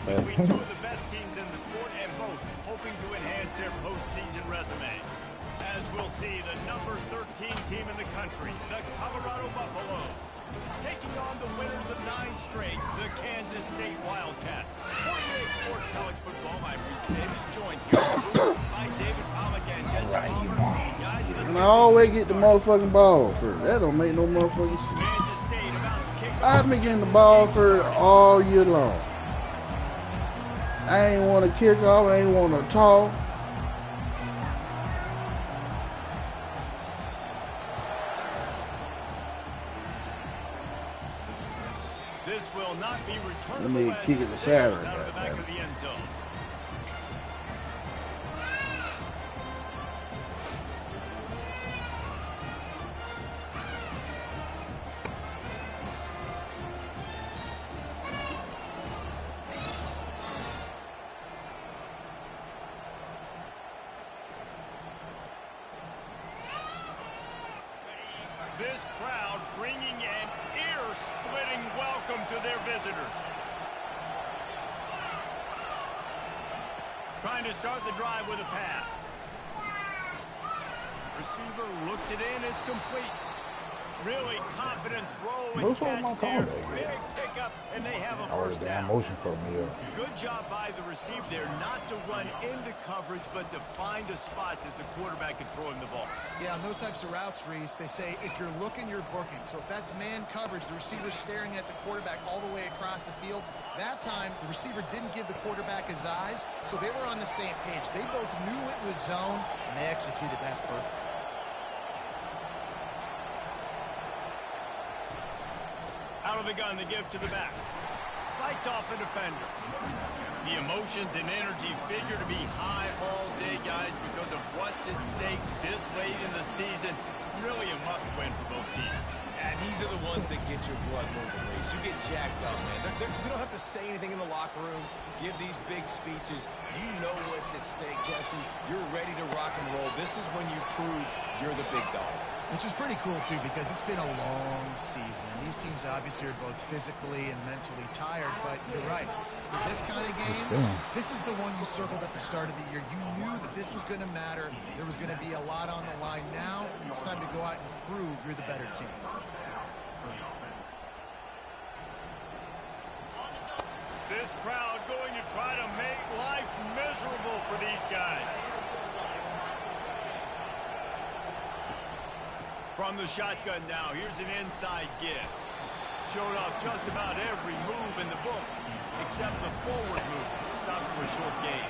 between two of the best teams in the sport and both hoping to enhance their postseason resume. As we'll see, the number 13 team in the country, the Colorado Buffaloes, taking on the winners of 9 straight, the Kansas State Wildcats. 48 Sports College Football, my Reese Davis, joined here by David Pollack and Jesse Palmer. Guys, and I always get the motherfucking ball first. That don't make no motherfucking sense. Kansas State about to kick I've been getting the ball first all year long. I ain't want to kick off. I ain't want to talk. This will not be returned. Let me kick it to Saturday. Out of the back of the end zone. This crowd bringing an ear-splitting welcome to their visitors. Trying to start the drive with a pass. Receiver looks it in. It's complete. Really confident throw and catch there. Big pickup, and they have a first down. Motion for me. Good job by the receiver there not to run into coverage, but to find a spot that the quarterback can throw him the ball. Yeah, on those types of routes, Reese, they say if you're looking, you're booking. So if that's man coverage, the receiver's staring at the quarterback all the way across the field. That time, the receiver didn't give the quarterback his eyes, so they were on the same page. They both knew it was zone, and they executed that perfectly. Out of the gun to give to the back. Fights off a defender. The emotions and energy figure to be high all day, guys, because of what's at stake this late in the season. Really a must-win for both teams. And these are the ones that get your blood moving, Reese. You get jacked up, man. You don't have to say anything in the locker room, give these big speeches. You know what's at stake, Jesse. You're ready to rock and roll. This is when you prove you're the big dog. Which is pretty cool, too, because it's been a long season. And these teams obviously are both physically and mentally tired, but you're right. For this kind of game, this is the one you circled at the start of the year. You knew that this was going to matter. There was going to be a lot on the line. Now it's time to go out and prove you're the better team. This crowd going to try to make life miserable for these guys. From the shotgun now, here's an inside give. Showed off just about every move in the book, except the forward move. Stopped for a short gain.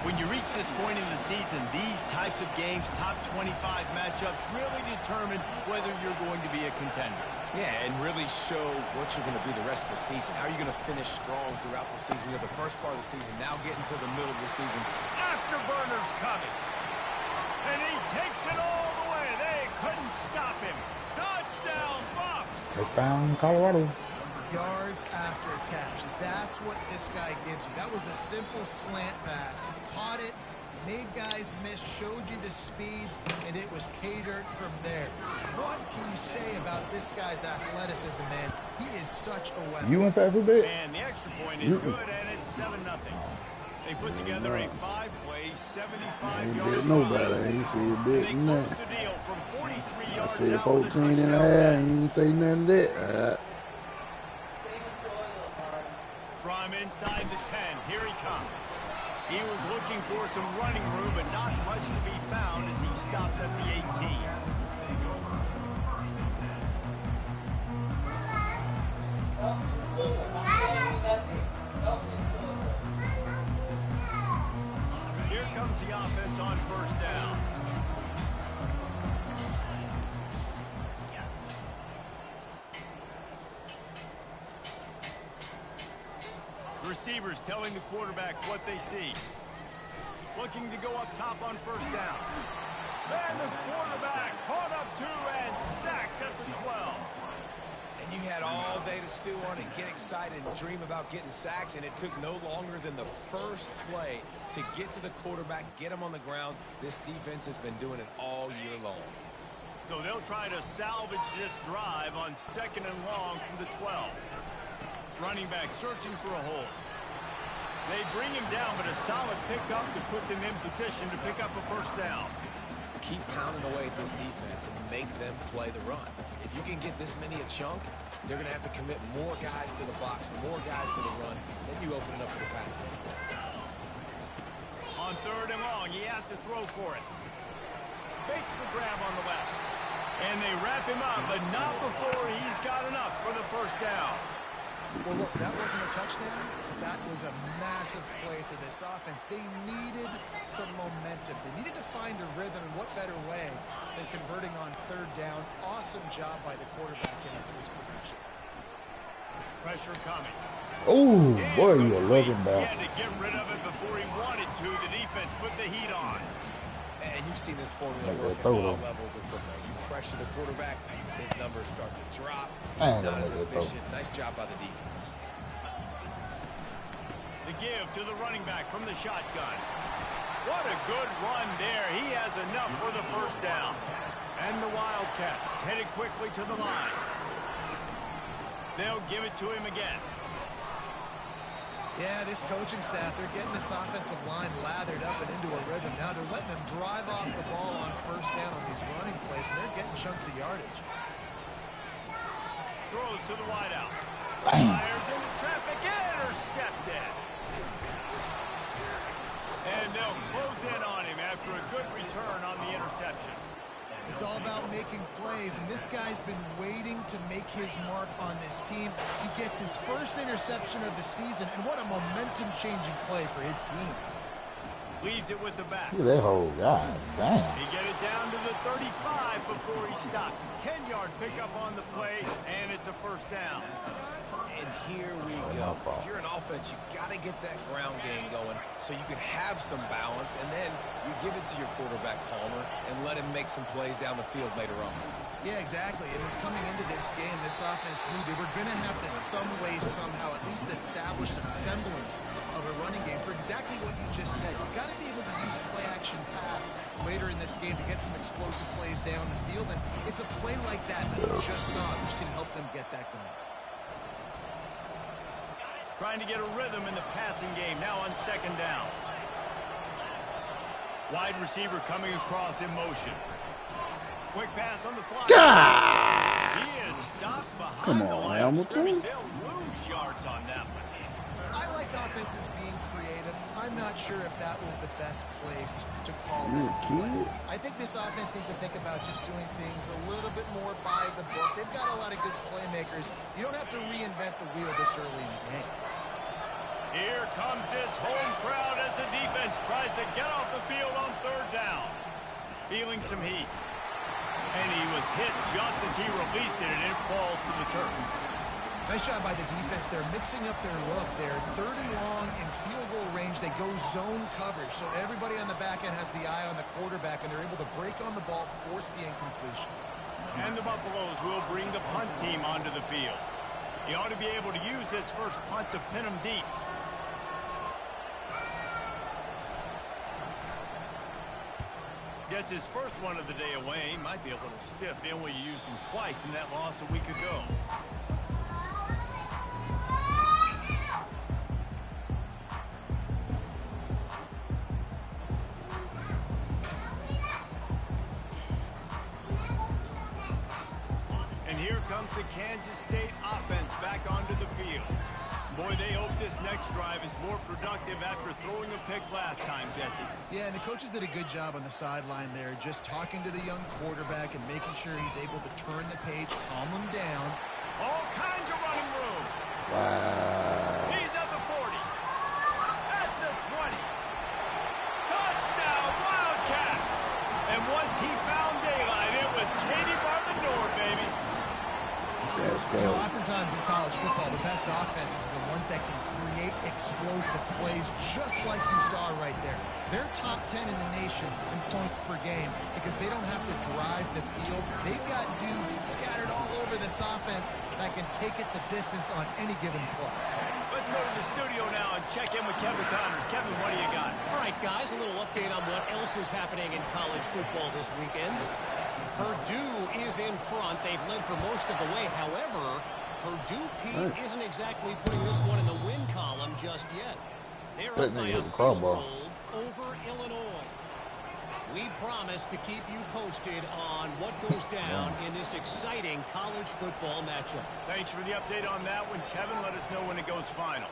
When you reach this point in the season, these types of games, top 25 matchups, really determine whether you're going to be a contender. Yeah, and really show what you're going to be the rest of the season. How are you going to finish strong throughout the season? You're the first part of the season, now getting to the middle of the season. Afterburner's coming. And he takes it all the way. They couldn't stop him. Touchdown, Buffs. Touchdown, Colorado. Yards after a catch. That's what this guy gives you. That was a simple slant pass. He caught it, made guys miss, showed you the speed, and it was pay dirt from there. What can you say about this guy's athleticism, man? He is such a weapon. You went for every bit? And the extra point is good, and it's 7-0. They put together a 5-play, 75-yard Nobody ain't see a bit they in that. closed the deal from 43 yards I said out with a 14 and a touchdown. half. He ain't say nothing to that. From inside the 10, here he comes. He was looking for some running room, but not much to be found as he stopped at the 18. Here comes the offense on first down. Receivers telling the quarterback what they see. Looking to go up top on first down. And the quarterback caught up to and sacked at the 12. And you had all day to stew on and get excited and dream about getting sacks, and it took no longer than the first play to get to the quarterback, get him on the ground. This defense has been doing it all year long. So they'll try to salvage this drive on 2nd and long from the 12. Running back searching for a hole. They bring him down, but a solid pickup to put them in position to pick up a first down. Keep pounding away at this defense and make them play the run. If you can get this many a chunk, they're going to have to commit more guys to the box, more guys to the run. Then you open it up for the passing game. On 3rd and long, he has to throw for it. Fakes the grab on the left. And they wrap him up, but not before he's got enough for the first down. Well, look, that wasn't a touchdown. That was a massive play for this offense. They needed some momentum. They needed to find a rhythm, and what better way than converting on 3rd down. Awesome job by the quarterback into his production. Pressure coming. Oh, boy, you're looking He back. had to get rid of it before he wanted to. The defense put the heat on. And you've seen this formula Like work that at throw, all though. levels of football. You pressure the quarterback, his numbers start to drop. I ain't Not gonna as make that throw. efficient. Nice job by the defense. The give to the running back from the shotgun. What a good run there. He has enough for the first down. And the Wildcats headed quickly to the line. They'll give it to him again. Yeah, this coaching staff, they're getting this offensive line lathered up and into a rhythm. Now they're letting them drive off the ball on first down on these running plays, and they're getting chunks of yardage. Throws to the wideout. Bang. Fires into traffic. Intercepted. And they'll close in on him after a good return on the interception. It's all about making plays, and this guy's been waiting to make his mark on this team. He gets his first interception of the season, and what a momentum-changing play for his team. Leaves it with the back. Look at that whole guy. Damn. He get it down to the 35 before he stopped. 10-yard pickup on the play, and it's a first down. And here we go. If you're an offense, you got to get that ground game going so you can have some balance, and then you give it to your quarterback, Palmer, and let him make some plays down the field later on. Yeah, exactly. And coming into this game, this offense knew they were going to have to some way, somehow, at least establish a semblance of a running game for exactly what you just said. You've got to be able to use play-action pass later in this game to get some explosive plays down the field, and it's a play like that that you just saw which can help them get that going. Trying to get a rhythm in the passing game, now on 2nd down. Wide receiver coming across in motion. Quick pass on the fly. God. He is stopped behind Come the on, line of scrimmage. Hamilton. They'll lose yards on that one. I like offenses being creative. I'm not sure if that was the best place to call You that a play. kid? I think this offense needs to think about just doing things a little bit more by the book. They've got a lot of good playmakers. You don't have to reinvent the wheel this early in the game. Here comes this home crowd as the defense tries to get off the field on 3rd down. Feeling some heat. And he was hit just as he released it, and it falls to the turf. Nice job by the defense. They're mixing up their look. They're 3rd and long in field goal range. They go zone coverage. So everybody on the back end has the eye on the quarterback, and they're able to break on the ball, force the incompletion. And the Buffaloes will bring the punt team onto the field. He ought to be able to use this first punt to pin him deep. Gets his first one of the day away. Might be a little stiff, being we used him twice in that loss a week ago. And here comes the Kansas State offense back onto the field. Boy, they hope this next drive is more productive after throwing a pick last time, Jesse. Yeah, and the coaches did a good job on the sideline there, just talking to the young quarterback and making sure he's able to turn the page, calm him down. All kinds of running room. Wow. He's at the 40. At the 20. Touchdown, Wildcats. And once he found daylight, it was Katie bar the door, baby. Let's You know, go. oftentimes in college football, the best offenses are the ones that can create explosive plays, just like you saw right there. They're top 10 in the nation in points per game because they don't have to drive the field. They've got dudes scattered all over this offense that can take it the distance on any given play. Let's go to the studio now and check in with Kevin Connors. Kevin, what do you got? All right, guys, a little update on what else is happening in college football this weekend. Purdue is in front. They've led for most of the way. However, Purdue, Pete, isn't exactly putting this one in the win column just yet. They're That up by nigga a hit the field crowbar. goal over Illinois. We promise to keep you posted on what goes down in this exciting college football matchup. Thanks for the update on that one, Kevin. Let us know when it goes final.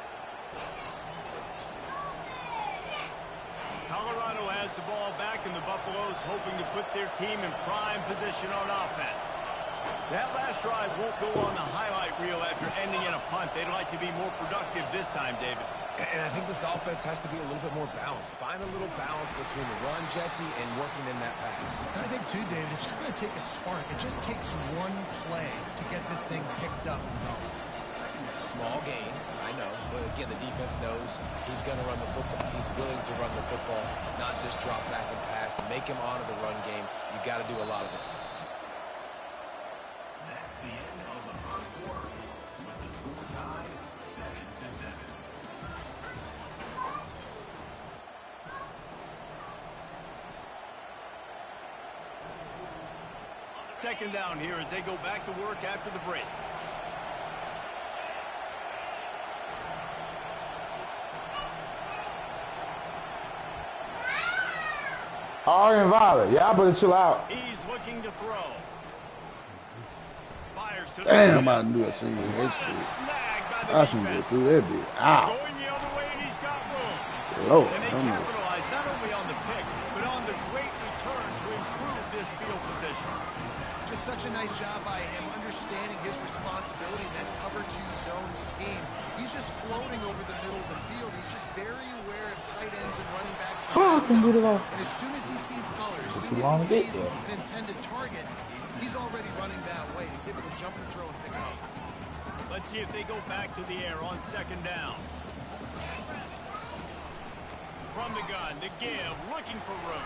Colorado has the ball back, and the Buffaloes hoping to put their team in prime position on offense. That last drive won't go on the highlight reel after ending in a punt. They'd like to be more productive this time, David. And I think this offense has to be a little bit more balanced. Find a little balance between the run, Jesse, and working in that pass. And I think, too, David, it's just going to take a spark. It just takes one play to get this thing picked up and going. Small gain, I know. But, again, the defense knows he's going to run the football. He's willing to run the football, not just drop back and pass. Make him honor the run game. You got to do a lot of this. Second down here as they go back to work after the break. Orange and violet. Y'all better chill out. He's looking to throw. Fires to the Damn, I knew I seen that What a shit. snag by the I should go defense. through that bitch. Ow. Going the other way, and he's got room. Lord, And they I'm capitalize not only on the pick, but on the great return to improve this field position. Just such a nice job by him understanding his responsibility in that cover 2 zone scheme. He's just floating over the middle of the field. He's just very aware of tight ends and running backs. And as soon as he sees color, as soon as he sees an intended target, he's already running that way. He's able to jump and throw and pick it up. Let's see if they go back to the air on second down. From the gun, the give, looking for room.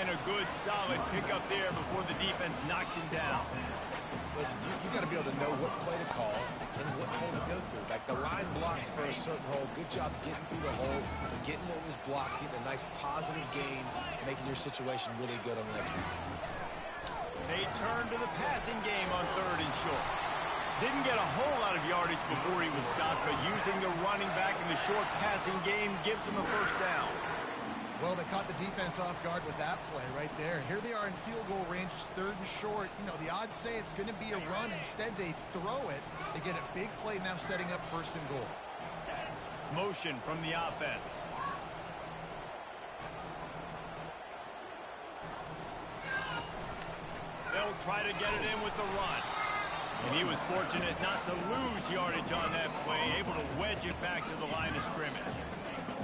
And a good, solid pickup there before the defense knocks him down. Listen, you got to be able to know what play to call and what hole to go through. Like the line blocks for a certain hole. Good job getting through the hole, getting what was blocked, getting a nice positive gain, making your situation really good on the next one. They turn to the passing game on third and short. Didn't get a whole lot of yardage before he was stopped, but using the running back in the short passing game gives him a first down. Well, they caught the defense off guard with that play right there. Here they are in field goal range. It's third and short. You know, the odds say it's going to be a run. Instead, they throw it. They get a big play now setting up first and goal. Motion from the offense. They'll try to get it in with the run. And he was fortunate not to lose yardage on that play, able to wedge it back to the line of scrimmage.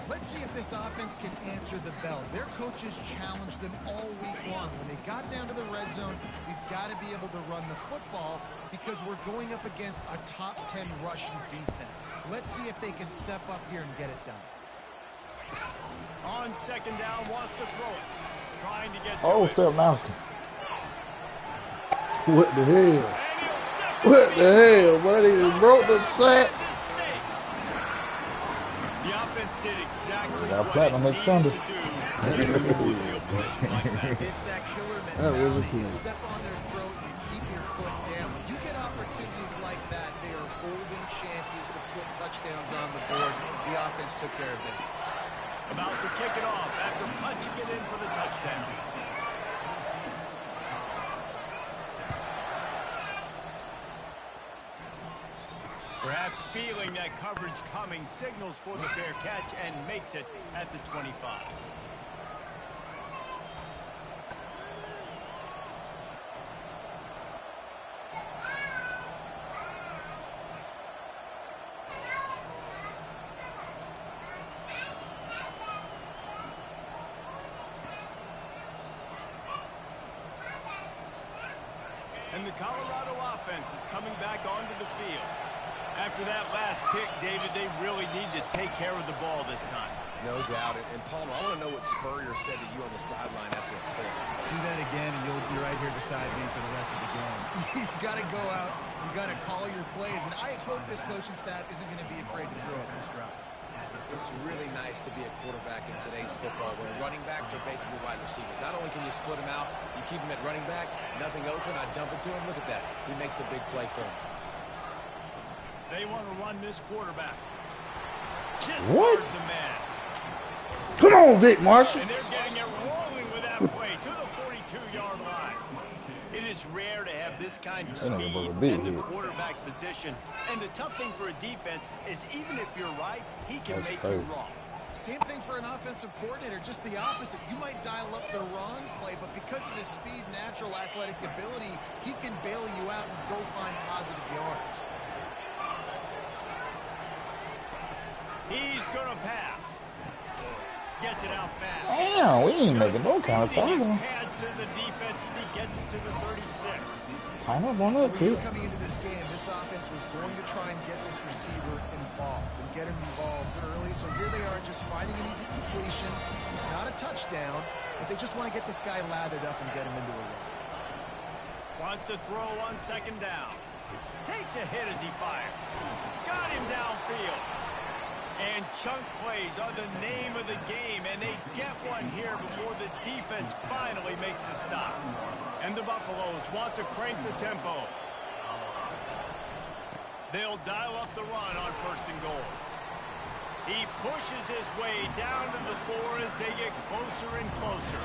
Let's see if this offense can answer the bell. Their coaches challenged them all week long. When they got down to the red zone, we've got to be able to run the football because we're going up against a top 10 rushing defense. Let's see if they can step up here and get it done. On second down, wants to throw it. Trying to get to Oh, it. step mouse. What the hell? And he'll step What in. the hell? What, he broke the sack? The offense did exactly Got what platinum it next needed Sunday. to do to get a field position like that. It's that killer That was a mentality. You killer. step on their throat, you keep your foot down. When you get opportunities like that, they are golden chances to put touchdowns on the board. The offense took care of business. About to kick it off after punching it in for the touchdown. Perhaps feeling that coverage coming, signals for the fair catch and makes it at the 25. And the Colorado offense is coming back onto the field. After that last pick, David, they really need to take care of the ball this time. No doubt. And Palmer, I want to know what Spurrier said to you on the sideline after a pick. Do that again, and you'll be right here beside me for the rest of the game. You got to go out. You got to call your plays, and I hope this coaching staff isn't going to be afraid to throw it this route. It's really nice to be a quarterback in today's football when running backs are basically wide receivers. Not only can you split them out, you keep them at running back, nothing open, I dump it to him. Look at that. He makes a big play for him. They want to run this quarterback. Discards a man. Come on, Vic Marshall. And they're getting it rolling with that play to the 42-yard line. It is rare to have this kind of speed in the quarterback position. And the tough thing for a defense is even if you're right, he can make you wrong. Same thing for an offensive coordinator, just the opposite. You might dial up the wrong play, but because of his speed, natural athletic ability, he can bail you out and go find positive yards. He's going to pass. Gets it out fast. Damn, we ain't making no kind of time. Pads to the defense as he gets it to the 36. Time up on that, too. Coming into this game, this offense was going to try and get this receiver involved and get him involved early. So here they are just finding an easy completion. It's not a touchdown, but they just want to get this guy lathered up and get him into a run. Wants to throw on second down. Takes a hit as he fires. Got him downfield. And chunk plays are the name of the game, and they get one here before the defense finally makes a stop. And the Buffaloes want to crank the tempo. They'll dial up the run on 1st and goal. He pushes his way down to the 4 as they get closer and closer.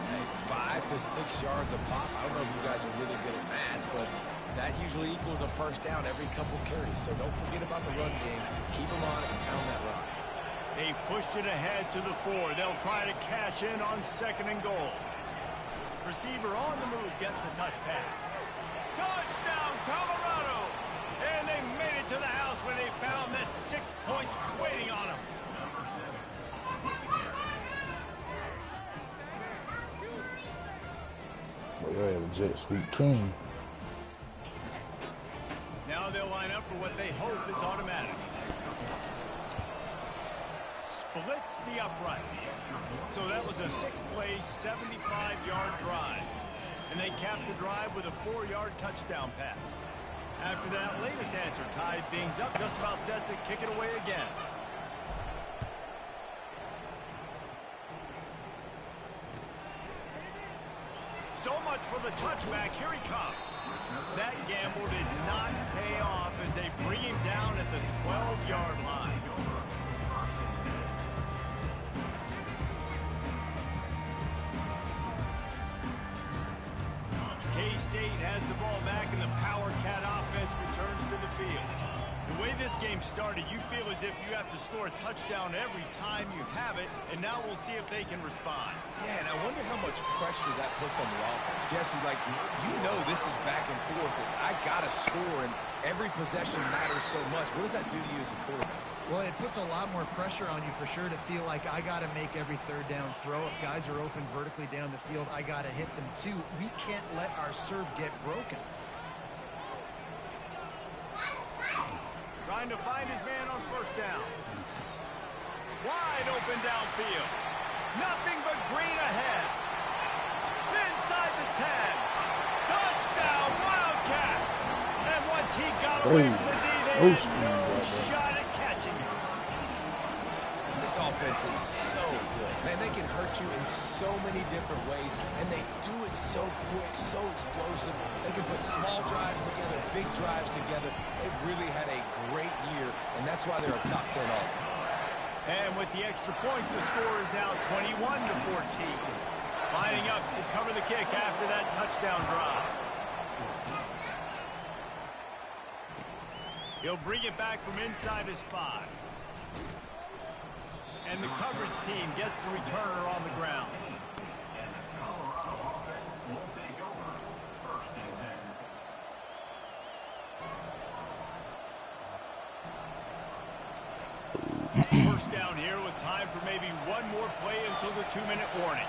Hey, 5 to 6 yards a pop. I don't know if you guys are really good at math, but that usually equals a first down every couple carries. So don't forget about the run game. Keep them honest and pound that rock. They've pushed it ahead to the 4. They'll try to cash in on 2nd and goal. Receiver on the move gets the touch pass. Touchdown, Colorado! And they made it to the house when they found that 6 points waiting on them. But they have a jet sweep king. Now they'll line up for what they hope is automatic. Splits the uprights. So that was a 6-play, 75-yard drive. And they capped the drive with a 4-yard touchdown pass. After that latest answer tied things up, just about set to kick it away again. So much for the touchback. Here he comes. That gamble did not pay off as they bring him down at the 12-yard line. K-State has the ball back and the Power Cat offense returns to the field. The way this game started, you feel as if you have to score a touchdown every time you have it, and now we'll see if they can respond. Yeah, and I wonder how much pressure that puts on the offense. Jesse, like, you know this is back and forth, and I got to score, and every possession matters so much. What does that do to you as a quarterback? Well, it puts a lot more pressure on you for sure to feel like I got to make every 3rd down throw. If guys are open vertically down the field, I got to hit them too. We can't let our serve get broken. Trying to find his man on 1st down. Wide open downfield. Nothing but green ahead. Inside the 10. Touchdown, Wildcats. And once he got away from the D, they had no shot at catching him. This offense is so good. Man, they can hurt you in so many different ways, and they do it so quick, so explosive. They can put small drives together, big drives together. They've really had a great year, and that's why they're a top 10 offense. And with the extra point, the score is now 21-14. Lining up to cover the kick after that touchdown drive. He'll bring it back from inside his 5. And the coverage team gets the returner on the ground. First down here with time for maybe one more play until the 2-minute warning.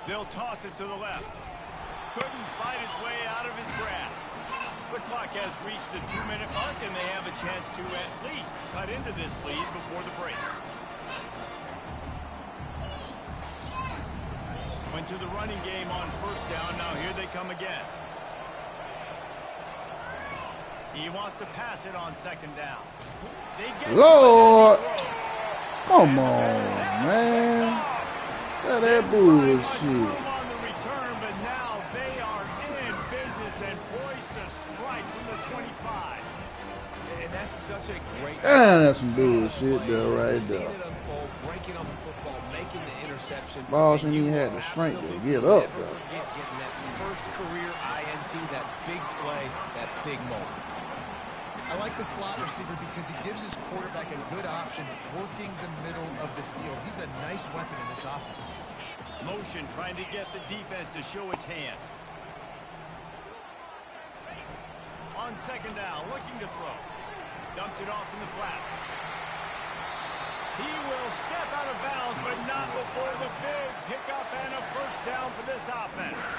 They'll toss it to the left. Couldn't fight his way out of his grasp. The clock has reached the 2-minute mark, and they have a chance to at least cut into this lead before the break. Went to the running game on 1st down. Now here they come again. He wants to pass it on 2nd down. They get Lord! Come on, man. That bullshit. On the return, but now they are in business and poised to strike right from the 25. And that's such a great... That's some bullshit though, right Seeing there. it unfold, breaking on the football, making the interception. Ball shouldn't even had the strength to get up, never though. forget getting that first career INT, that big play, that big moment. I like the slot receiver because he gives his quarterback a good option working the middle of the field. He's a nice weapon in this offense. Motion trying to get the defense to show its hand. On second down, looking to throw. Dumps it off in the flats. He will step out of bounds, but not before the big pickup and a first down for this offense.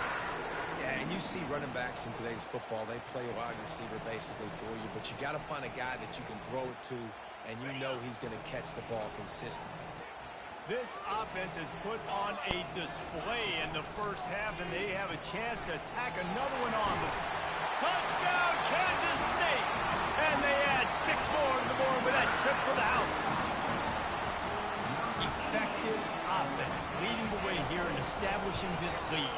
Yeah, and you see running backs in today's football, they play a wide receiver basically for you, but you got to find a guy that you can throw it to, and you know he's going to catch the ball consistently. This offense has put on a display in the first half, and they have a chance to tack another one on. Touchdown, Kansas State! And they add 6 more to the board with that trip to the house. Effective offense leading the way here in establishing this lead.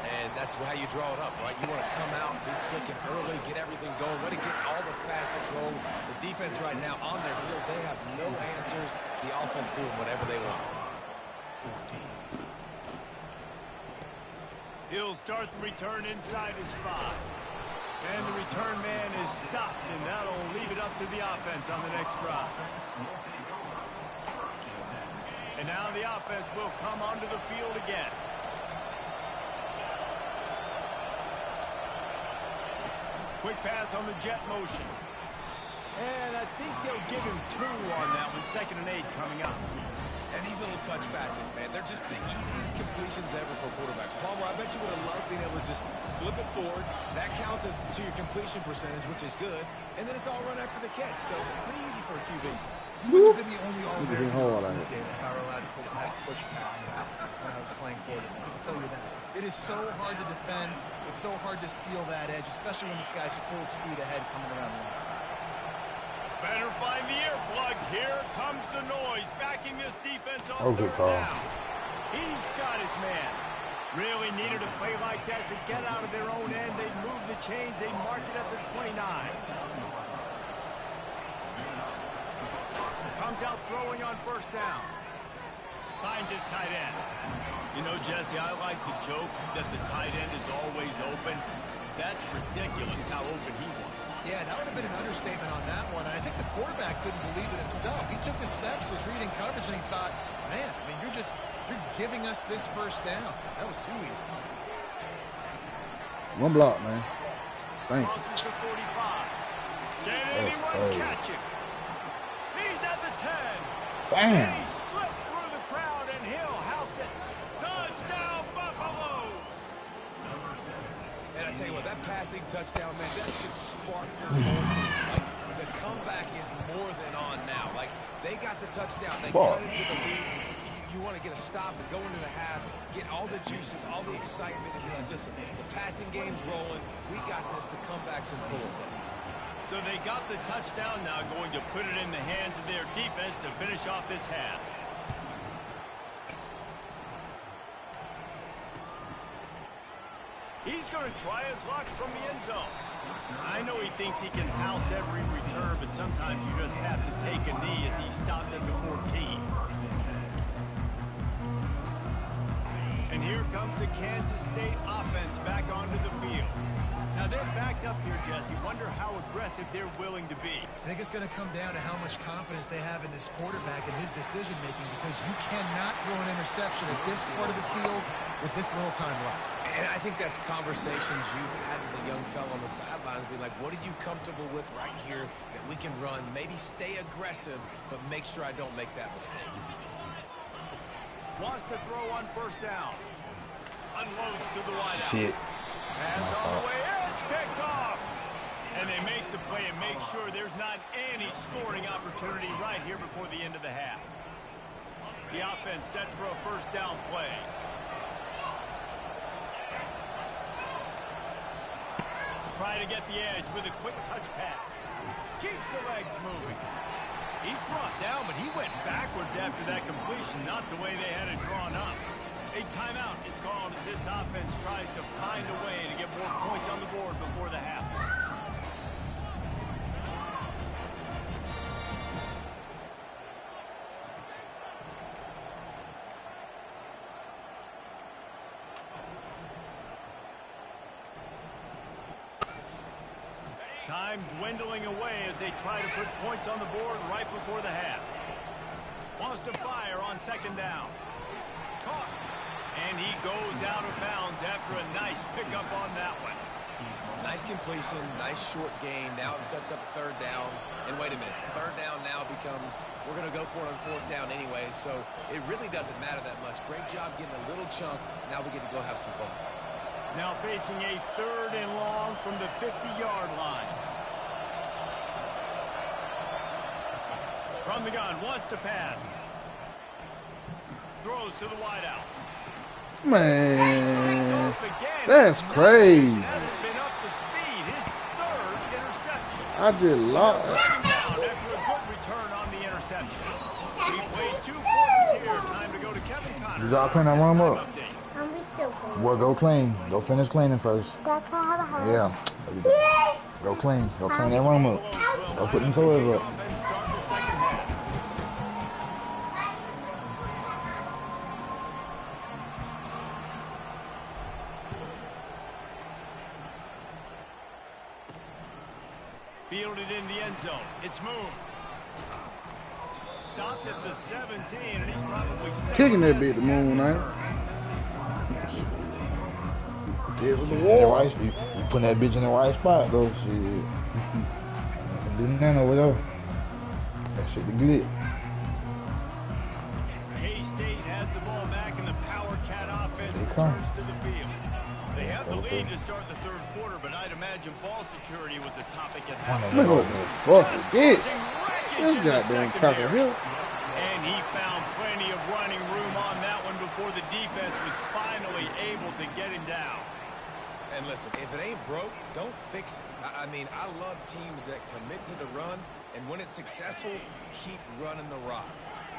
And that's how you draw it up, right? You want to come out, be clicking early, get everything going, want to get all the facets rolling. The defense right now on their heels, they have no answers. The offense doing whatever they want. He'll start the return inside his 5. And the return man is stopped, and that'll leave it up to the offense on the next drive. And now the offense will come onto the field again. Quick pass on the jet motion. And I think they'll give him 2 on that one. 2nd and 8 coming up. And these little touch passes, man, they're just the easiest completions ever for quarterbacks. Palmer, I bet you would have loved being able to just flip it forward. That counts as to your completion percentage, which is good. And then it's all run after the catch. So pretty easy for a QB. You would have been the only All-American hard in on the it. game if I were allowed to pull back push passes when I was playing quarterback. I can tell you that. It is so hard to defend. It's so hard to seal that edge, especially when this guy's full speed ahead coming around the outside. Better find the earplugs. Here comes the noise, backing this defense on Okay, 3rd Carl. down. He's got his man. Really needed a play like that to get out of their own end. They move the chains. They mark it at the 29. Comes out throwing on 1st down. Finds his tight end. You know, Jesse, I like to joke that the tight end is always open. That's ridiculous how open he was. Yeah, that would have been an understatement on that one. And I think the quarterback couldn't believe it himself. He took his steps, was reading coverage, and he thought, man, I mean, you're giving us this first down. That was too easy. 1 block, man. Thank you. Crosses the 45. Can anyone catch him? He's at the 10. Bam. And he slipped through the crowd, and he'll house it. Touchdown, Buffaloes! And I tell you what, that passing touchdown, man, that should spark this whole team. Like, the comeback is more than on now. Like, they got the touchdown. They got into the lead. You want to get a stop and go into the half, get all the juices, all the excitement, and be like, listen, the passing game's rolling. We got this. The comeback's in full effect. So they got the touchdown, now going to put it in the hands of their defense to finish off this half. He's going to try his luck from the end zone. I know he thinks he can house every return, but sometimes you just have to take a knee as he stopped at the 14. And here comes the Kansas State offense back onto the field. Now they're backed up here, Jesse. Wonder how aggressive they're willing to be. I think it's going to come down to how much confidence they have in this quarterback and his decision-making, because you cannot throw an interception at this part of the field with this little time left. And I think that's conversations you've had with the young fellow on the sidelines. Be like, what are you comfortable with right here that we can run? Maybe stay aggressive, but make sure I don't make that mistake. Wants to throw on 1st down. Unloads to the wideout. Shit. Pass on the way. It's picked off. And they make the play and make sure there's not any scoring opportunity right here before the end of the half. The offense set for a 1st down play. Try to get the edge with a quick touch pass. Keeps the legs moving. He's brought down, but he went backwards after that completion, not the way they had it drawn up. A timeout is called as this offense tries to find a way to get more points on the board before the half. Time dwindling away as they try to put points on the board right before the half. Wants to fire on second down. Caught. And he goes out of bounds after a nice pickup on that one. Nice completion, nice short gain. Now it sets up third down. And wait a minute, third down now becomes, we're going to go for it on fourth down anyway, so it really doesn't matter that much. Great job getting a little chunk. Now we get to go have some fun. Now facing a 3rd and long from the 50-yard line. From the gun, wants to pass. Throws to the wideout. Man, that's crazy. Hasn't been up to speed. His 3rd interception. I just lost. Down after a good return on the interception. We played 2 quarters here. Time to go to Kevin Connors. Did y'all clean that room up? We still clean. Well, go clean. Go finish cleaning first. Yeah. Go clean. Go clean that room up. Go put them toys up. Fielded in the end zone. It's moved. Stopped at the 17, and he's probably Kicking that bit to moon, man. Give it the The wall. right, you putting that bitch in the right spot, though. Shit. Do nothing over there. That shit the glit. K-State has the ball back, and the Power Cat offense They come. returns to the field. They have the lead to start the 3rd quarter, but I'd imagine ball security was a topic at half. Look at that fucking kid. This goddamn cracker here. And he found plenty of running room on that one before the defense was finally able to get him down. And listen, if it ain't broke, don't fix it. I mean, I love teams that commit to the run, and when it's successful, keep running the rock.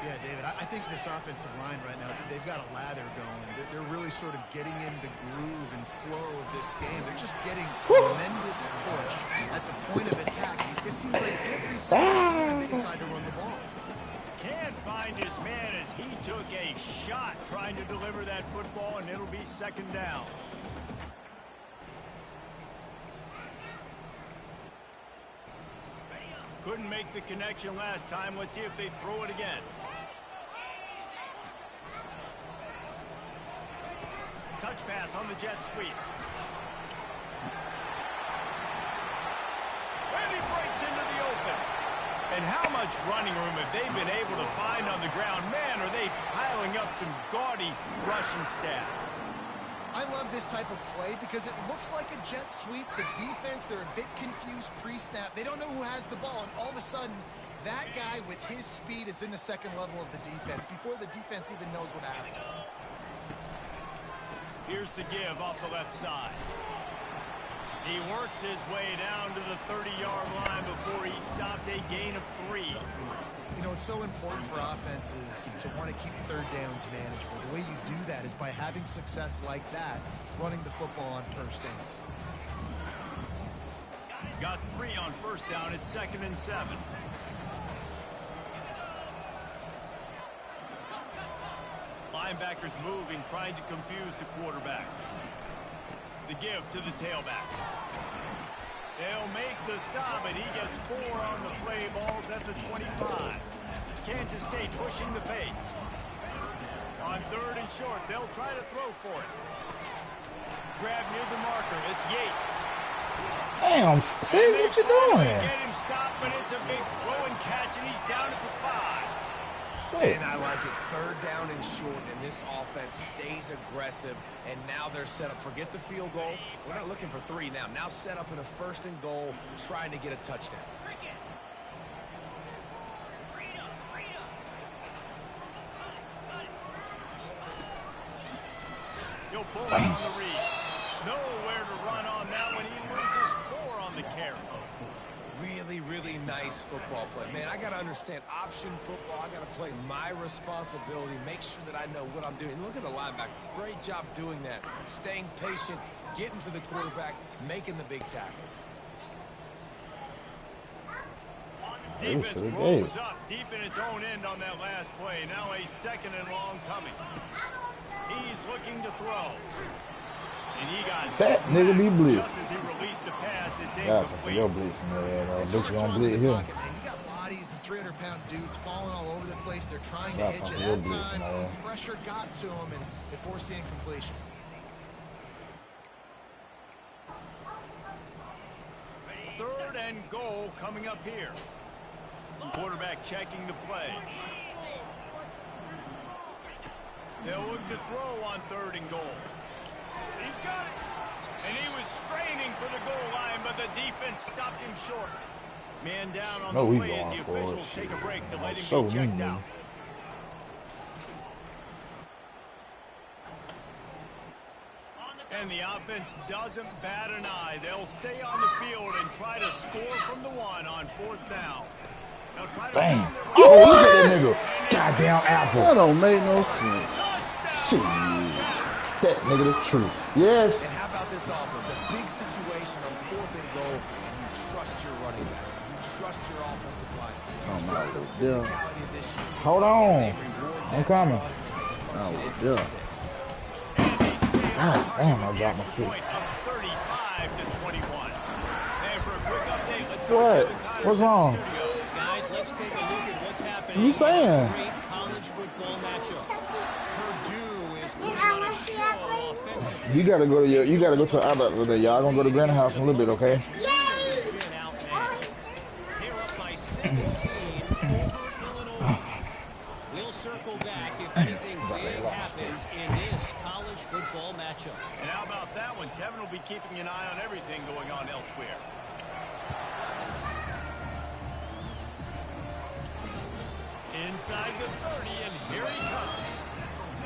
Yeah, David, I think this offensive line right now, they've got a lather going. They're really sort of getting in the groove and flow of this game. They're just getting tremendous push at the point of attack. It seems like every single time they decide to run the ball. Can't find his man as he took a shot trying to deliver that football, and it'll be 2nd down. Couldn't make the connection last time. Let's see if they throw it again. Touch pass on the jet sweep. And he breaks into the open. And how much running room have they been able to find on the ground? Man, are they piling up some gaudy rushing stats. I love this type of play because it looks like a jet sweep. The defense, they're a bit confused pre-snap. They don't know who has the ball, and all of a sudden, that guy with his speed is in the 2nd level of the defense before the defense even knows what happened. Here's the give off the left side. He works his way down to the 30-yard line before he stopped a gain of 3. You know, it's so important for offenses to want to keep 3rd downs manageable. The way you do that is by having success like that, running the football on 1st down. Got 3 on 1st down. It's 2nd and 7. Linebackers moving, trying to confuse the quarterback. The give to the tailback. They'll make the stop, and he gets 4 on the play. Balls at the 25. Kansas State pushing the pace. On 3rd and short, they'll try to throw for it. Grab near the marker. It's Yates. Damn, see what you doing? Get him stopped, but it's a big throw and catch, and he's down at the 5. And I like it. 3rd down and short, and this offense stays aggressive, and now they're set up. Forget the field goal. We're not looking for 3 now. Now set up in a 1st and goal, trying to get a touchdown. He'll pull it on the read. Nowhere to run on that one. He loses 4 on the carry. Really, really nice football play. Man, I got to understand option football. I got to play my responsibility, make sure that I know what I'm doing. Look at the linebacker. Great job doing that. Staying patient, getting to the quarterback, making the big tackle. Defense rolls up deep in its own end on that last play. Now a 2nd and long coming. He's looking to throw. And he got that nigga be blitz. just as he released the pass. It's That's incomplete. your blitz in there, though. It's Bitch, hard you don't throwing blitz in the here. pocket, man. You got bodies and 300-pound dudes falling all over the place. They're trying to That's hit you. your That blitz, time, man. pressure got to him, and it forced the incompletion. Third and goal coming up here. Quarterback checking the play. They'll look to throw on third and goal. He's got it. And he was straining for the goal line, but the defense stopped him short. Man down on the play as the officials take a break to let him be checked out. And the offense doesn't bat an eye. They'll stay on the field and try to score from the one on fourth down. Bang. Oh, look at that nigga. Goddamn apple. That don't make no sense. Shit. That nigga the truth. Yes. And how about this offense? A big situation on fourth and goal, and you trust your running back. You trust your offensive line. You trust the physicality of this year. Hold on. I'm coming. Oh, yeah. God damn, I dropped my stick. 35-21. And for a quick update, let's go What? to Kevin Connors What's in the wrong? studio. Guys, let's take a look at what's happening. You saying? in a great college football matchup. Purdue is putting on a show offensively. You gotta go to your, you gotta go to the outlet today. Y'all gonna go to Granite House in a little bit, okay? Been outmatched. They're up by 17 over Illinois. We'll circle back if anything big happens in this college football matchup. And how about that one? Kevin will be keeping an eye on everything going on elsewhere. Inside the 30, and here he comes.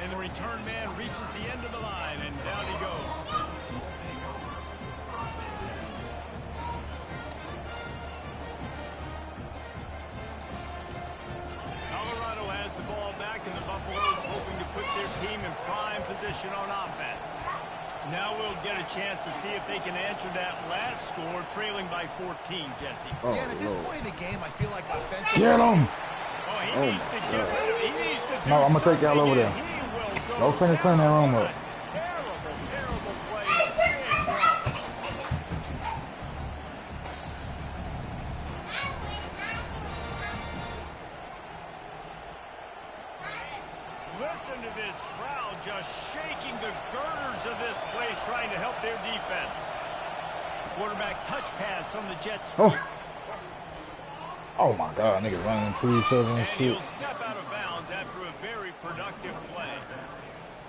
And the return man reaches the end of the line, and down he goes. Colorado has the ball back, and the Buffaloes hoping to put their team in prime position on offense. Now we'll get a chance to see if they can answer that last score, trailing by 14, Jesse. Oh, Yeah, and at this Lord. point in the game, I feel like offensively... Get him. Oh, he needs to get rid of it. He needs to do No, I'm gonna take y'all over there. something, and he will go Go finish cleaning that room up. Terrible, terrible play. Big loss. Listen to this crowd just shaking the girders of this place, trying to help their defense. Quarterback touch pass on the Jets. Oh. Oh my God, niggas running into each other and And shit. he'll step out of bounds after a very productive play.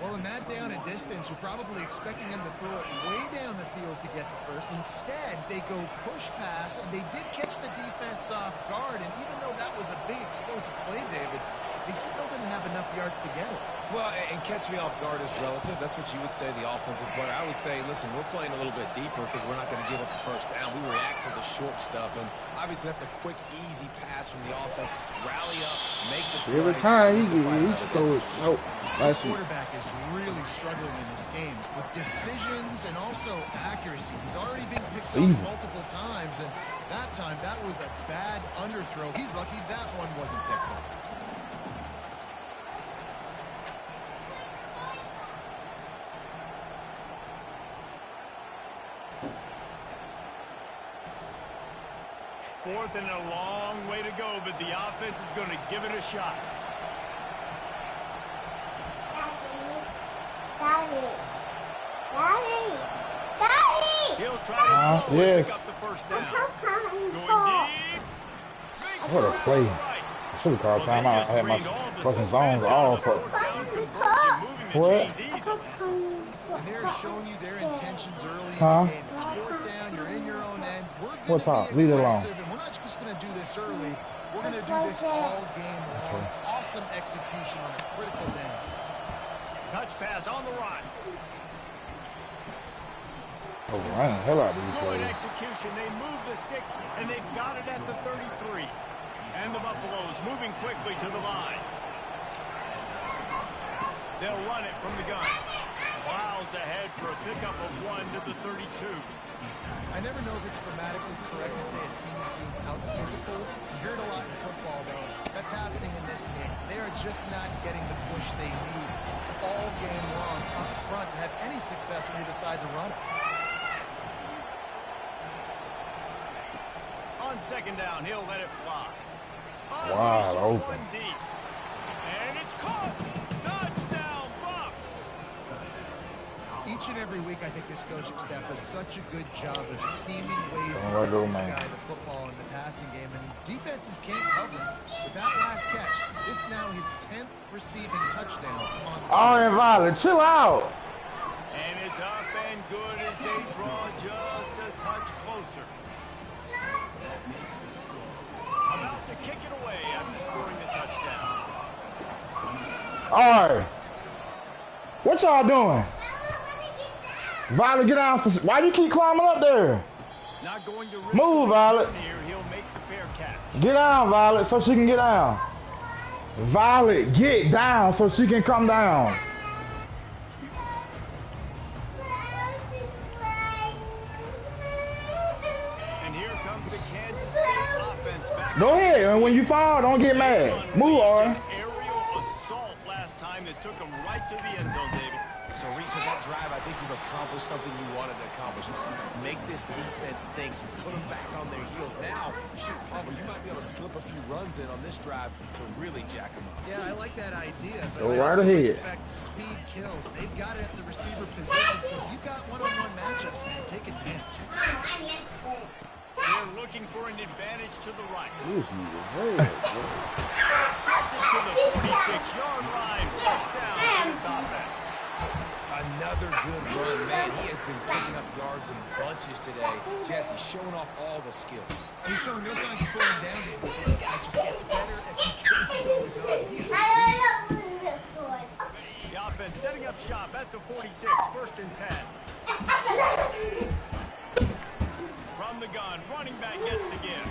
Well, in that down and distance, you're probably expecting them to throw it way down the field to get the first. Instead, they go push pass, and they did catch the defense off guard. And even though that was a big explosive play, David, they still didn't have enough yards to get it. Well, and catch me off guard is relative. That's what you would say, the offensive player. I would say, listen, we're playing a little bit deeper because we're not going to give up the first down. We react to the short stuff, and obviously that's a quick, easy pass from the offense. Rally up, make the play. Every time he throw it out. This quarterback is really struggling in this game with decisions and also accuracy. He's already been picked up multiple times, and that time that was a bad underthrow. He's lucky that one wasn't picked up. Fourth and a long way to go, but the offense is going to give it a shot. He'll try to pick up the first down. Going deep. What a play. I should have called timeout. I had my fucking zones all fucked. What? And they're showing you their intentions early in Huh? the game. It's fourth down, you're in your own end. We're What going time? to be Leave it alone. aggressive, and we're not just going to do this early. We're going to do this all game long. Awesome execution on a critical down. Touch pass on the run. Oh, running the hell out of these Good plays. execution. They move the sticks, and they've got it at the 33. And the Buffaloes moving quickly to the line. They'll run it from the gun. Miles ahead for a pickup of 1 to the 32. I never know if it's grammatically correct to say a team's being out-physical. You hear it a lot in football, though. That's happening in this game. They are just not getting the push they need all game long up front to have any success when they decide to run it. On second down, he'll let it fly. Wow, open. Deep. And it's caught. Touchdown, Bucks. Each and every week, I think this coaching staff does such a good job of scheming ways to Right get over, this man. guy the football in the passing game, and defenses can't cover him. With that last catch, this now his 10th receiving touchdown on the Oh, season. and Violet, chill out. And it's up and good as they draw just a touch closer. About to kick it away after scoring the touchdown. All right. What y'all doing? Violet, get down. Why you keep climbing up there? Not going to risk Move, Violet. here. He'll make the fair catch. Get down, Violet, so she can get down. Violet, get down so she can come down. And here comes the Kansas State offense back. Go ahead, and when you fall, don't get mad. Move, An on. aerial assault last time that took him right to the end zone, David. So, Reese, with that drive, I think you've accomplished something you wanted to accomplish. Make this defense think. You put them back on their heels. Now, shoot, Palmer, you might be able to slip a few runs in on this drive to really jack them up. Yeah, I like that idea. But Go I right also ahead. expect speed kills. They've got it at the receiver position, so if you've got one-on-one matchups, man, take advantage. They're looking for an advantage to the right. This nigga hell, bro. Gets it to the 46-yard line. First down for this offense. Another good run, man. He has been picking up yards in bunches today. Jesse showing off all the skills. He's showing no signs of slowing down, David. This guy just gets better as he goes on. He is a beast. The offense setting up shop at the 46, first and 10. From the gun, running back gets to give.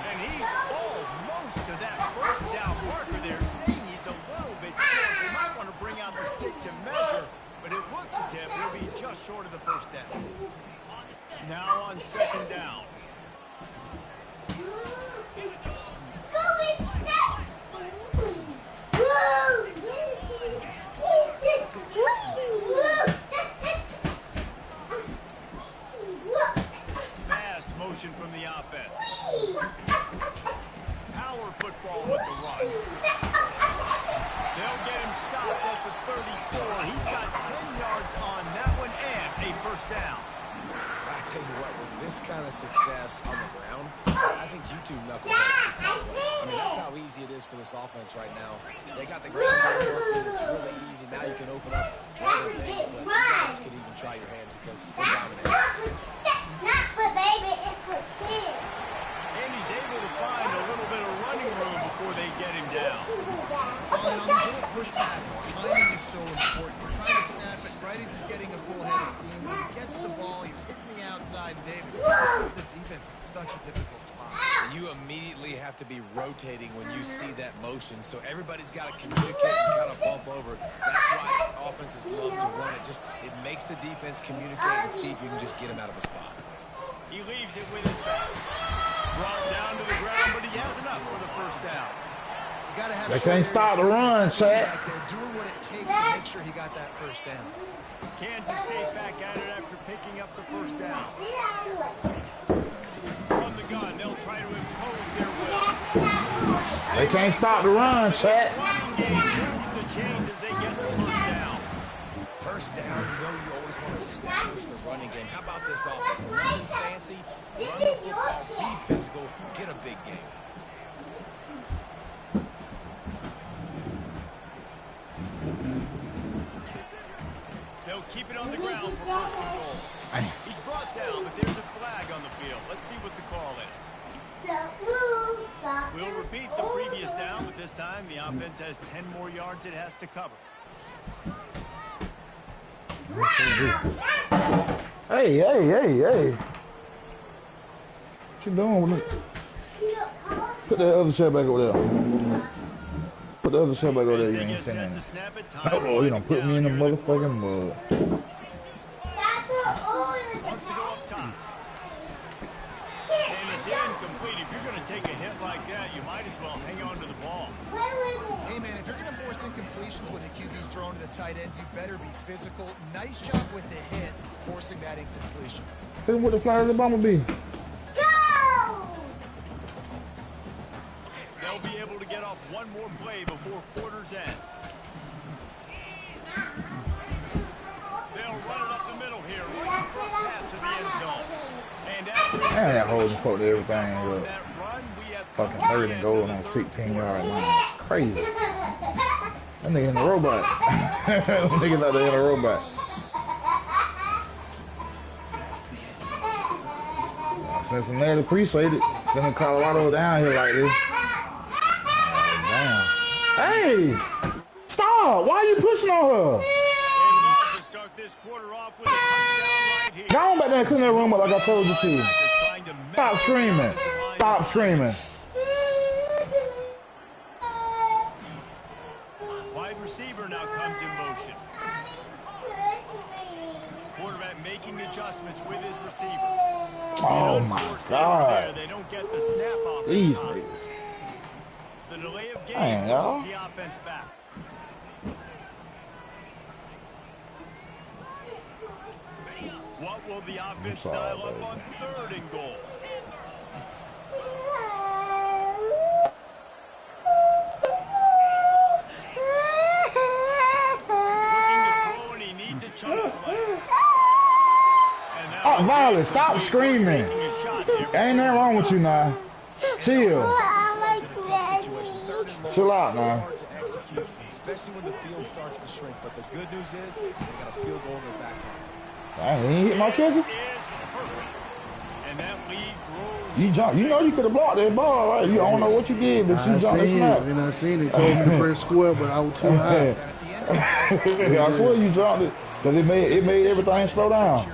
And he's almost to that first down marker there, saying he's a little bit short. They might want to bring out the sticks and measure, but it looks as if he'll be just short of the first down. Now on second down. Fast motion from the offense. Power football with the run. They'll get him stopped at the 34. He's got 10 yards on that one and a first down. I tell you what, with this kind of success on the ground, I think you two knuckleheads can play. I mean, that's how easy it is for this offense right now. They got the ground game working. It's really easy. Now you can open up for other things, but you guys could even try your hand because we're dominating. And he's able to find a little bit of running room before they get him down. On these little push passes, timing is so important. We're trying to snap it right as he's getting a full head of steam. When he gets the ball, he's hitting the outside, and David puts the defense in such a difficult spot. You immediately have to be rotating when you see that motion, so everybody's got to communicate and kind of bump over. That's why offenses love to run it. It makes the defense communicate and see if you can just get him out of a spot. He leaves it with his back. Brought down to the ground, but he has enough for the first down. You gotta have They can't stop the run, Chad. They're doing what it takes to make sure he got that first down. Kansas State back at it after picking up the first down. From the gun, they'll try to impose their will. They can't stop the run, Chad. Running game moves the chains as they get the first down. First down, you know you always want to establish the running game. How about this offense? Nothing fancy, run the football, be physical, get a big game. They'll keep it on the ground for first and goal. He's brought down, but there's a flag on the field. Let's see what the call is. We'll repeat the previous down, but this time the offense has 10 more yards it has to cover. Hey. What you doing with it? Put that other chair back over there. Put the other chair back over there. You ain't saying anything. Oh, you don't put me in the motherfucking mud. completions when the QB's thrown to the tight end. You better be physical. Nice job with the hit, forcing that incompletion. Hit him with the fly of the bumblebee. They'll be able to get off one more play before quarter's end. They'll run it up the middle here, right front path to the end zone. And after that holding caught everything. that run, we have Fucking third and goal on a 16-yard line. Crazy. That nigga in the robot. That nigga's out there in a robot. Cincinnati appreciate it. Sending Colorado down here like this. Oh, damn. Hey! Stop! Why are you pushing on her? to start this quarter off with a touchdown right here. Go on back there and clean that room up like I told you to. Stop screaming. Stop screaming. Wide receiver now comes in motion. Quarterback making adjustments with his receivers. Oh my God. They don't get the snap off. These niggas. The delay of game Dang, y'all. pushes the offense back. What will the offense dial up on third and goal? Looking to throw, and he needs a chunk play. Oh, Violet, stop screaming. Ain't nothing wrong with you now. Chill. Chill out now. Especially when the field starts to shrink. But the good news is they got a field goal in their back pocket. I ain't hit my kicker. And that lead grows. You jump. You know you could have blocked that ball, right? You don't know what you did, but you jumped the snap. And I seen it. Told me to press square, but I was too high. I swear you dropped it because it made everything slow down.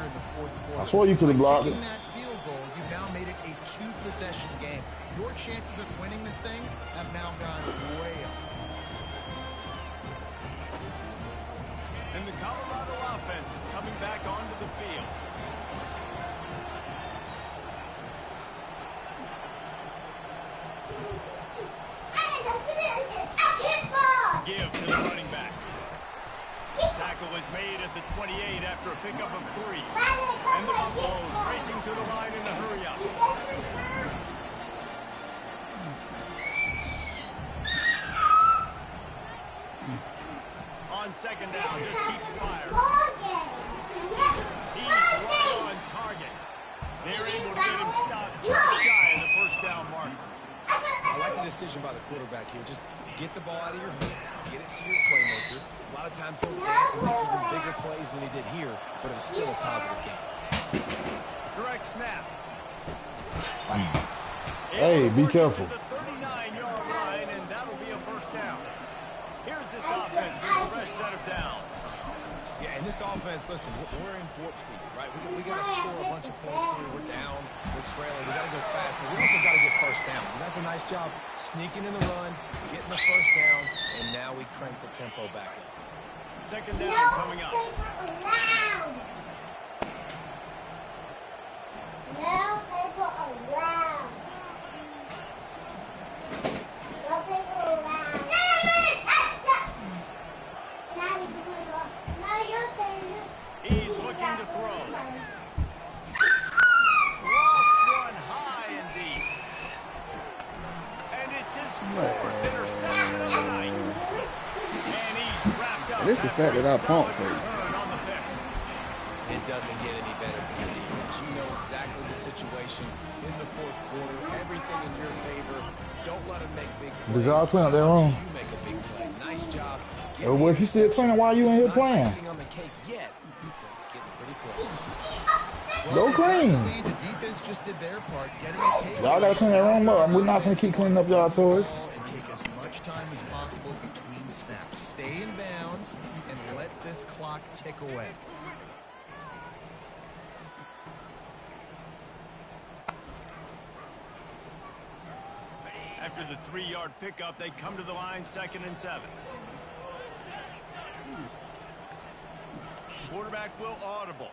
I swear you could have blocked it. That field goal, you've now made it a two-possession game. Your chances of winning this thing have now gone way up. And the Colorado offense is coming back onto the field. Give to the running back. Tackle is made at the 28 after a pickup of 3. And the Buffaloes racing to the line in a hurry-up. On second down, just keeps firing. He's right on target. They're able to get him stopped just shy of the first down marker. I like the decision by the quarterback here. Just get the ball out of your hands. Get it to your playmaker. A lot of times he'll dance and make even bigger plays than he did here, but it was still a positive game. Direct snap. Hey, be careful. To the 39-yard line, and that'll be a first down. Here's this offense with a fresh set of downs. Yeah, and this offense, listen, we're in warp speed, right? We got to score a bunch of points here. We're down. We're trailing. We got to go fast, but we also got to get first down. And that's a nice job sneaking in the run, getting the first down, and now we crank the tempo back up. Second down coming up. He's looking to throw. Lofts one high and deep. And it's his fourth interception of the night. And he's wrapped up. And it's the fact that I pumped first. It doesn't get any better for your defense. You know exactly the situation in the fourth quarter. Everything in your favor. Don't let him make big plays. Does y'all play on their own? You make a big play. Nice job. Well, if you still playing, why are you in here playing? On the cake yet. It's getting pretty close. Go clean. The defense just did their part. Y'all gotta clean that room up. We're not gonna keep cleaning up y'all toys. And take as much time as possible between snaps. Stay in bounds and let this clock tick away. After the 3-yard pickup, they come to the line 2nd and 7. Quarterback will audible.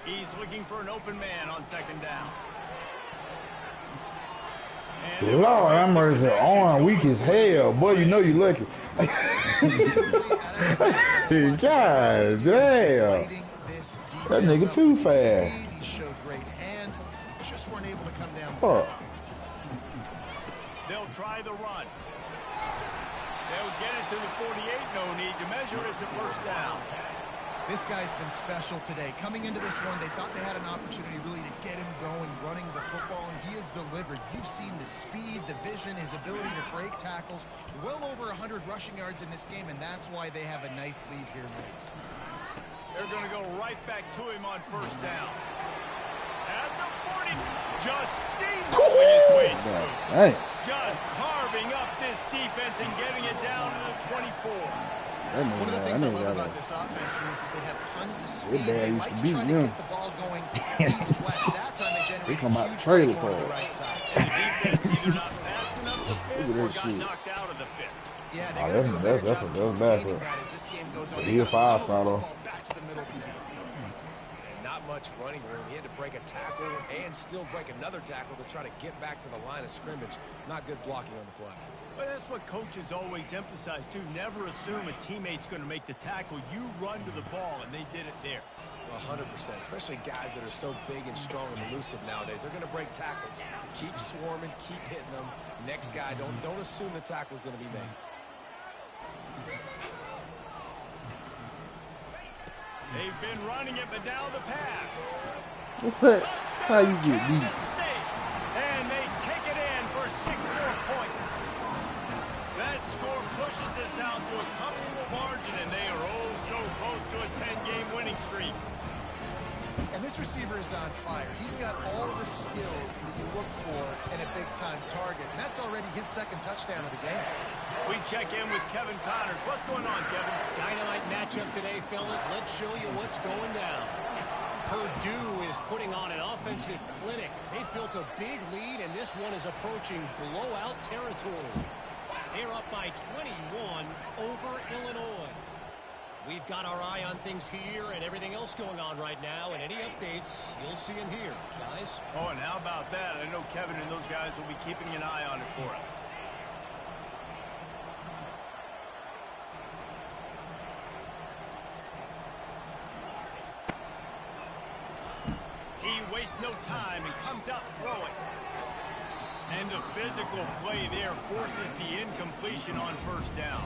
He's looking for an open man on 2nd down. Lord, I'm mercy. Arm weak as hell. Boy, you know you lucky. God damn. That nigga too fast. He showed great hands, just weren't able to come down. Fuck. They'll try the run. They'll get it to the 48. No need to measure it to first down. This guy's been special today. Coming into this one, they thought they had an opportunity really to get him going, running the football, and he has delivered. You've seen the speed, the vision, his ability to break tackles. Well over 100 rushing yards in this game, and that's why they have a nice lead here late. They're going to go right back to him on first down. At the 40, just steamrolling his way through. Hey. Just carving up this defense and getting it down to the 24. One of the things I love about this offense is they have tons of speed. They like to try to get the ball going east-west. That time they generate a huge play on the right side. And the defense either not fast enough to fit or got knocked out of the fit. Yeah, that's bad for it. this game goes on. He a 5-star though. Back to the middle of the field. And not much running room. He had to break a tackle and still break another tackle to try to get back to the line of scrimmage. Not good blocking on the play. But that's what coaches always emphasize, too. Never assume a teammate's going to make the tackle. You run to the ball, and they did it there. 100%, especially guys that are so big and strong and elusive nowadays. They're going to break tackles. Keep swarming, keep hitting them. Next guy, don't assume the tackle's going to be made. They've been running it, but now the pass. What? How you get beat? And they take it in for 6 more points. That score pushes this out to a comfortable margin, and they are oh so close to a 10-game winning streak. And this receiver is on fire. He's got all the skills that you look for in a big-time target, and that's already his second touchdown of the game. We check in with Kevin Connors. What's going on, Kevin? Dynamite matchup today, fellas. Let's show you what's going down. Purdue is putting on an offensive clinic. They've built a big lead, and this one is approaching blowout territory. They're up by 21 over Illinois. We've got our eye on things here and everything else going on right now, and any updates you'll see in here, guys. Oh, and how about that? I know Kevin and those guys will be keeping an eye on it for us. He wastes no time and comes out throwing. And the physical play there forces the incompletion on first down.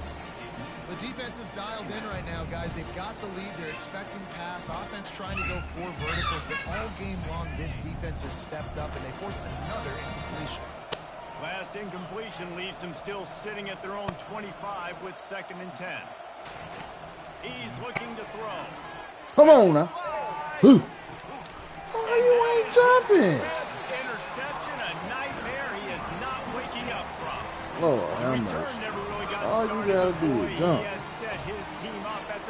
The defense is dialed in right now, guys. They've got the lead. They're expecting pass. Offense trying to go 4 verticals, but all game long, this defense has stepped up, and they force another incompletion. Last incompletion leaves them still sitting at their own 25 with 2nd and 10. He's looking to throw. Come on now. Who? Oh, you ain't jumping. Interception, a nightmare he is not waking up from. Lord, how much? All you gotta do is jump.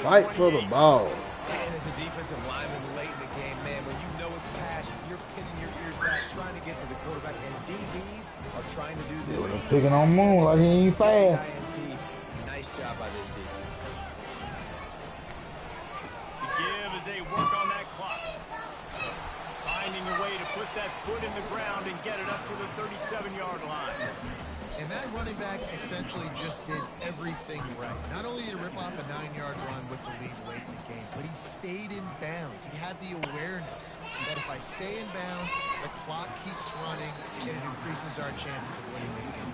Fight for the ball. And as a defensive lineman late in the game, man, when you know it's passion, you're pinning your ears back, trying to get to the quarterback, and DBs are trying to do this. They're picking on Moon like he ain't fast. Nice job by this defense. Give as they work on that clock. Finding a way to put that foot in the ground and get it up to the 37-yard line. And that running back essentially just did everything right. Not only did he rip off a 9-yard run with the lead late in the game, but he stayed in bounds. He had the awareness that if I stay in bounds, the clock keeps running, and it increases our chances of winning this game.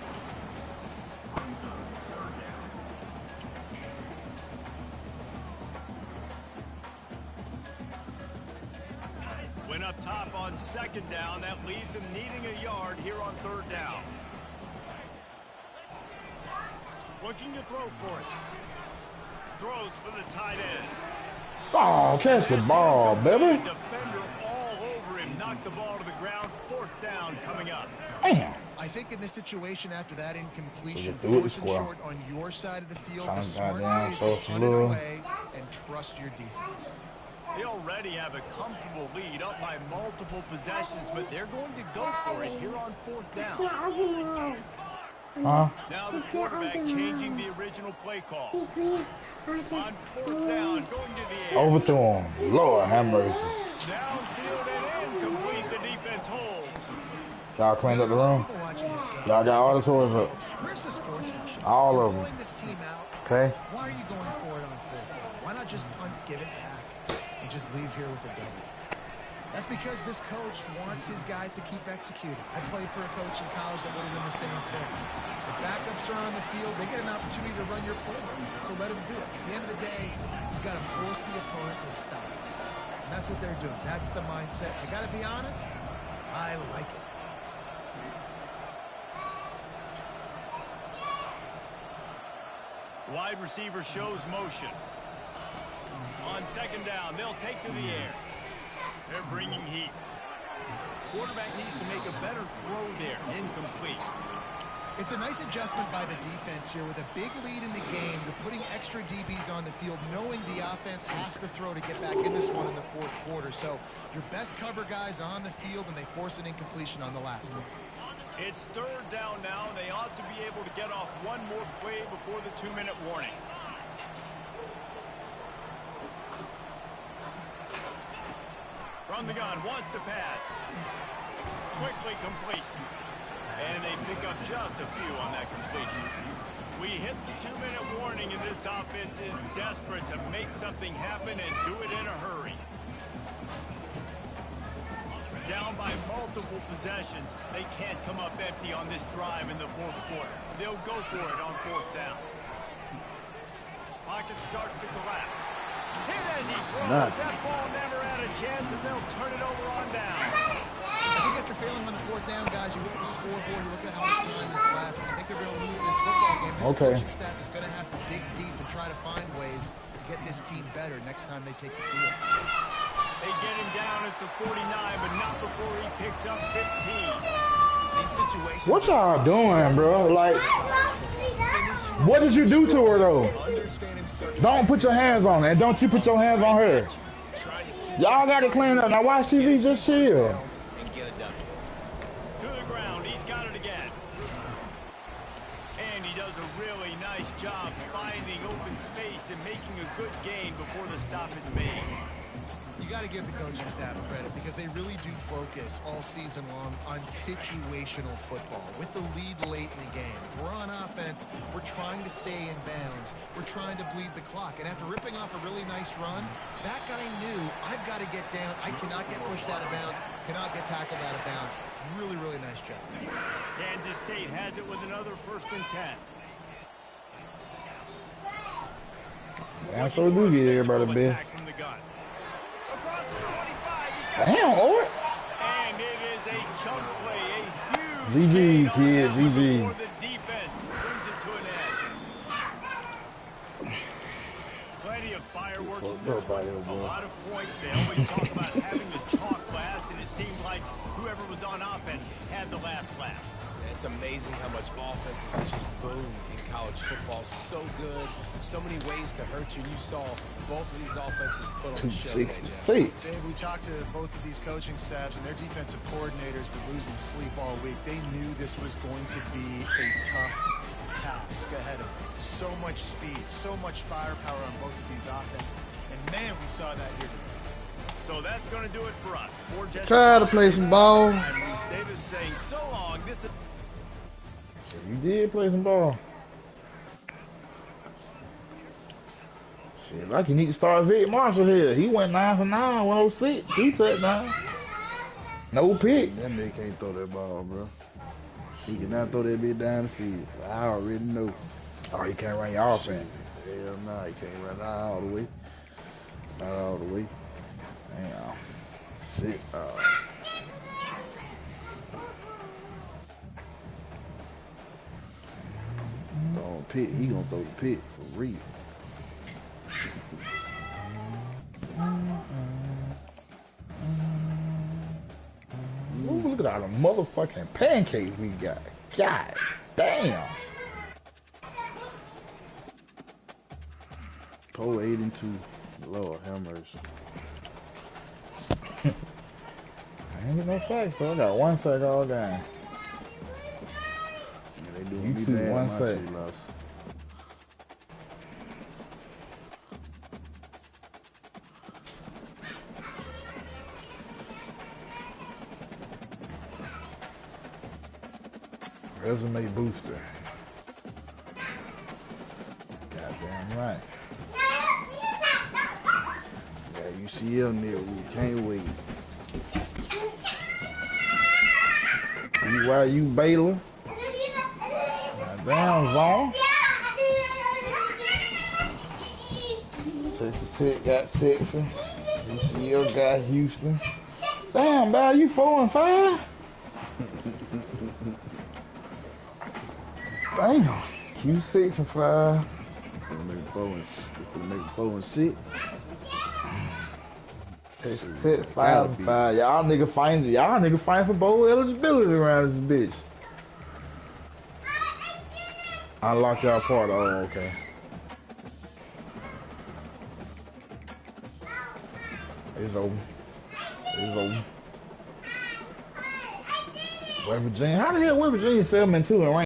Went up top on 2nd down. That leaves him needing a yard here on 3rd down. Looking to throw for it. Throws for the tight end. Oh, catch the ball, baby. Defender all over him. Knocked the ball to the ground. 4th down coming up. Damn. I think in this situation, after that incompletion, So you 4th and short on your side of the field, the smart down, play is so to punt it away and trust your defense. They already have a comfortable lead up by multiple possessions, but they're going to go for it here on 4th down. Huh? Now the quarterback changing the original play call. On 4th down, going to the air. Overthrow him. Lord have mercy. Downfield and incomplete. The defense holds. Y'all cleaned up the room? Watching this Y'all got all the toys up. Where's the sportsmanship? All of You're them. blowing this team out. Okay. Why are you going for it on 4th down? Why not just punt, give it back, and just leave here with a W? That's because this coach wants his guys to keep executing. I played for a coach in college that would have done the same thing. The backups are on the field. They get an opportunity to run your playbook, so let them do it. At the end of the day, you've got to force the opponent to stop. And that's what they're doing. That's the mindset. I got to be honest, I like it. Wide receiver shows motion. On 2nd down, they'll take to the air. They're bringing heat. Quarterback needs to make a better throw there. Incomplete. It's a nice adjustment by the defense here. With a big lead in the game, you're putting extra DBs on the field, knowing the offense has to throw to get back in this one in the 4th quarter. So your best cover guys on the field, and they force an incompletion on the last one. It's 3rd down now. They ought to be able to get off one more play before the 2-minute warning. From the gun, wants to pass. Quickly complete. And they pick up just a few on that completion. We hit the 2-minute warning, and this offense is desperate to make something happen and do it in a hurry. Down by multiple possessions. They can't come up empty on this drive in the 4th quarter. They'll go for it on 4th down. Pocket starts to collapse. Hit as he throws. Nice. That ball never had a chance, and they'll turn it over on down. I think after failing on the 4th down, guys, you look at the scoreboard, you look at how much time is left, and I think they're going to lose this football game. This coaching staff is going to have to dig deep and try to find ways to get this team better next time they take the field. They get him down at the 49, but not before he picks up 15. These situations. What y'all doing, bro? Like, what did you do to her, though? Don't put your hands on her, and don't you put your hands on her. Y'all got to clean up. Now watch TV, just chill. To the ground, he's got it again. And he does a really nice job finding open space and making a good gain before the stop is made. You got to give the coaching staff credit because they really do focus all season long on situational football. With the lead late in the game, if we're on offense, we're trying to stay in bounds. We're trying to bleed the clock. And after ripping off a really nice run, that guy knew, I've got to get down. I cannot get pushed out of bounds, cannot get tackled out of bounds. Really, really nice job. Kansas State has it with another 1st and 10. I sure do get everybody best. Damn, Ort. And it is a chunk play, a GG, huge gain kid, on that one GG. before the defense brings it to an end. Plenty of fireworks in this one. A lot of points. They always talk about having the chalk last, and it seemed like whoever was on offense had the last laugh. It's amazing how much offense has just boomed in college football. So good, so many ways to hurt you. You saw both of these offenses put on the show. 266. Dave, we talked to both of these coaching staffs, and their defensive coordinators were losing sleep all week. They knew this was going to be a tough task ahead of them. So much speed, so much firepower on both of these offenses. And, man, we saw that here today. So that's going to do it for us. Try to play some ball. Reese Davis saying so long. This is You did play some ball. Shit, like you need to start Vic Marshall here. He went 9 for 9, 106, 2 touchdowns. No pick. That nigga can't throw that ball, bro. He cannot throw that bitch down the field. I already know. Oh, he can't run your offense. Hell nah, he can't run all the way. Not all the way. Damn. Shit. Throwing pit. He gonna throw the pit for real. Ooh, look at all the motherfucking pancakes we got. God damn. Pole 8 and 2. Lord have mercy. I ain't get no sacks though. I got 1 sack all game. Yeah, they doing You me two, bad. 1 My sack. team lost. Resume booster. Goddamn right. Yeah, UCL near we can't wait. You Baylor? Goddamn Vaughn. Texas Tech got Texas. UCL got Houston. Damn, Bow, you 4-5? Damn. You 6-5. Make 4-6. Texas Tech 5-5. Y'all nigga fighting for bowl eligibility around this bitch. Unlock y'all part. Oh, okay. It's over. It's over. West Virginia. How the hell West Virginia 7-2 and ranked?